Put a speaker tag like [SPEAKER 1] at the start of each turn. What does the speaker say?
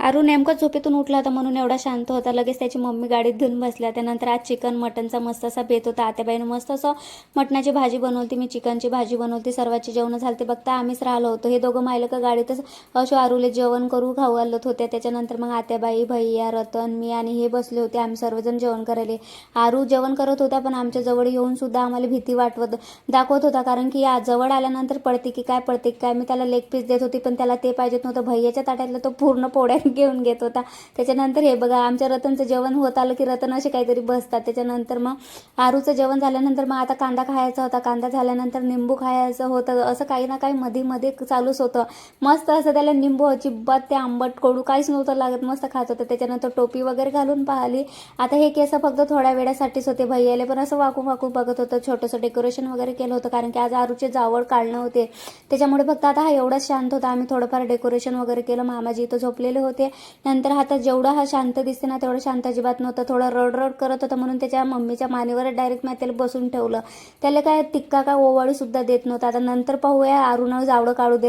[SPEAKER 1] आरू नेमकंच झोपेतून उठला होता म्हणून एवढा शांत होता. लगेच त्याची मम्मी गाडीत घेऊन बसल्या. त्यानंतर आज चिकन मटनचा मस्त असा बेत होता. आत्याबाईनं मस्त असं मटणाची भाजी बनवली, मी चिकनची भाजी बनवली. सर्वांची जेवणं झाली. ते बघता आम्हीच राहिलो होतो. हे दोघं मायलं का गाडीतच अशो आरूले जेवण करू खाऊ घालत होत्या. त्याच्यानंतर मग आत्याबाई, भैया, रतन, मी आणि हे बसले होते. आम्ही सर्वजण जेवण करायले. आरू जेवण करत होता पण आमच्या जवळ येऊन सुद्धा आम्हाला भीती दाखवत होता, कारण की जवळ आल्यानंतर पडते की काय. मी त्याला लेग पीस देत होती पण त्याला ते पाहिजेत नव्हतं. भैयाच्या ताटातलं तो पूर्ण पोळ्या घेऊन घेत होता. त्याच्यानंतर हे बघा आमच्या रतनचं जेवण होत आलं की रतन असे काहीतरी बसतात. त्याच्यानंतर मग आरूचं जेवण झाल्यानंतर मग आता कांदा खायचा होता. कांदा झाल्यानंतर निंबू खायचं होतं. असं काही ना काही मध्ये चालूच होतं. मस्त असं त्याला निंबू अजिबात ते आंबट कडू काहीच नव्हतं लागत. मस्त खात होतं. त्याच्यानंतर टोपी वगैरे घालून पाहिली. आता हे केस फक्त थोड्या वेळासाठीच होते. भैयाले पण असं वाकू बघत होतं. छोटंसं डेकोरेशन वगैरे केलं होतं कारण की आज आरूचे जावळ काढणं होते. त्याच्यामुळे फक्त आता हा एवढाच शांत होता. आम्ही थोडंफार डेकोरेशन वगैरे केलं. मामाजी इथं झोपलेले होते. नंतर आता जेवढा हा शांत दिसते ना तेवढं शांत अजिबात नव्हतं. थोडं रड करत होता म्हणून त्याच्या मम्मीच्या मानेवर डायरेक्ट मी त्याला बसून ठेवलं. त्याला काय टिक्का का ओवाळी सुद्धा देत नव्हता. आता नंतर पाहूया आरूनं जावळं काढू दे.